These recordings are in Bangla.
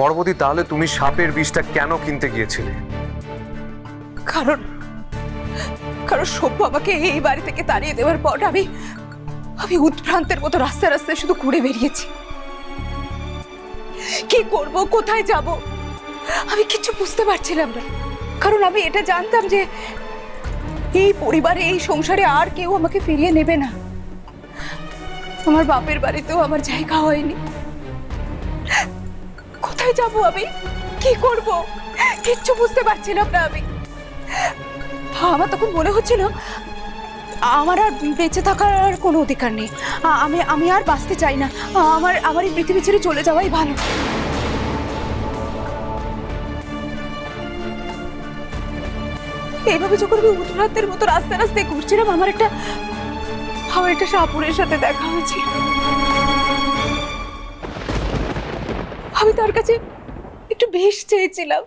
বড় বৌদি, তাহলে তুমি সাপের বিষটা কেন কিনতে গিয়েছিলে? কারণ কারণ সভ্য আমাকে এই বাড়ি থেকে তাড়িয়ে দেওয়ার পর আমি উদ্ভ্রান্তের মতো রাস্তায় রাস্তায় শুধু ঘুরে বেরিয়েছি। কি করব, কোথায় যাব, আমি কিছু বুঝতে পারছিলাম না। কারণ আমি এটা জানতাম যে এই পরিবারে, এই সংসারে আর কেউ আমাকে ফিরিয়ে নেবে না। আমার বাপের বাড়িতেও আমার জায়গা হয়নি। কোথায় যাব আমি, কি করব, কিচ্ছু বুঝতে পারছিলাম না আমি। আমার তখন মনে হচ্ছিল আমার আর বেঁচে থাকার কোনো অধিকার নেই। আমি আর বাঁচতে চাই না। আমার এই পৃথিবী ছেড়ে চলে যাওয়াই ভালো। এইভাবে যখন আমি উদ্ভ্রান্তের মতো রাস্তায় রাস্তায় ঘুরছিলাম, আমার একটা সাপুরের সাথে দেখা হয়েছিল। আমি তার কাছে একটু বিষ চেয়েছিলাম,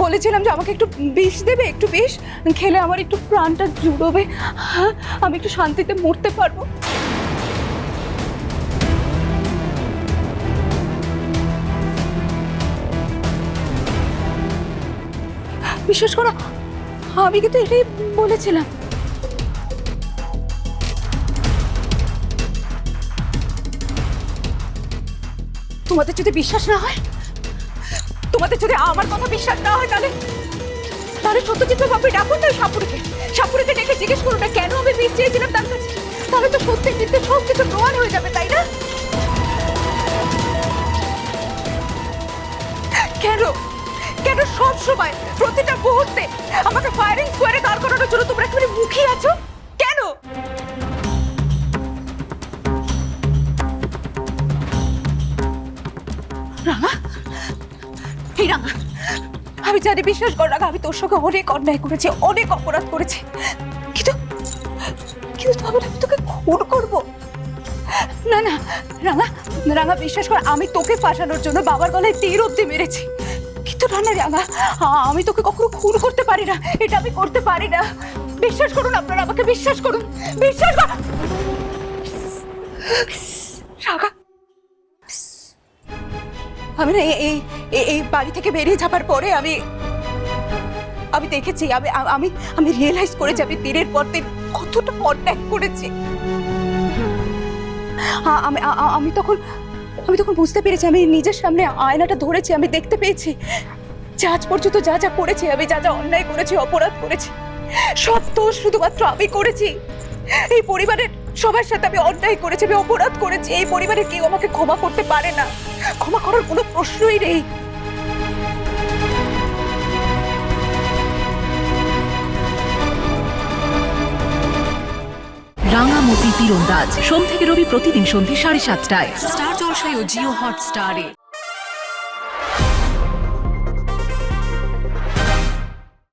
বলেছিলাম যে আমাকে একটু বিষ দেবে, একটু বিষ খেলে আমার একটু প্রাণটা জুড়বে, আমি একটু শান্তিতে মরতে পারবো। বিশ্বাস করো, আমি কিন্তু এটাই বলেছিলাম। তোমাদের যদি বিশ্বাস না হয়, তোমাদের যদি আমার কথা বিশ্বাস না হয়, তাহলে সত্যজিৎ বাবু ডাকুন না সাপুরিকে ডেকে জিজ্ঞেস করুন না কেন আমি বিষ চেয়েছিলাম তার কাছে। তাহলে তো সত্যি কিন্তু সব কিছু প্রমাণ হয়ে যাবে, তাই না? কেন কেন সব সময় প্রতিটা মুহূর্তে আমাকে ফায়ারিং স্কোয়াডে দাঁড় করানোর জন্য তোমরা একেবারে মুখিয়ে আছো? কেন? রাঙা, এই রাঙা, আমি জানি, বিশ্বাস কর রাঙা, আমি তোর সঙ্গে অনেক অন্যায় করেছি, অনেক অপরাধ করেছি, কিন্তু আমি তোকে খুন করবো না। না রাঙা, বিশ্বাস কর, আমি তোকে ফাঁসানোর জন্য বাবার গলায় তীর অব্দি মেরেছি, কিন্তু না রাঙা, আমি তোকে কখনো খুন করতে পারি না, এটা আমি করতে পারি না। বিশ্বাস করুন আপনারা, আমাকে বিশ্বাস করুন, বিশ্বাস কর রাঙা। আমি না এই বাড়ি থেকে বেরিয়ে যাবার পরে আমি দেখেছি, আমি রিয়েলাইজ করেছি আমি দিনের পর দিন কতটা অন্যায় করেছি। আমি তখন বুঝতে পেরেছি, আমি নিজের সামনে আয়নাটা ধরেছি, আমি দেখতে পেয়েছি যে আজ পর্যন্ত যা যা করেছি, আমি যা যা অন্যায় করেছি, অপরাধ করেছি, সব দোষ শুধুমাত্র আমি করেছি। এই পরিবারের সবার সাথে আমি অন্যায় করেছি, আমি অপরাধ করেছি। এই পরিবারের কেউ আমাকে ক্ষমা করতে পারে না, ক্ষমা করার কোনো প্রশ্নই নেই। রাঙামতি তীরন্দাজ সোম থেকে রবি প্রতিদিন সন্ধ্যে 7:30টায় স্টার জলসায় ও জিও হটস্টারে।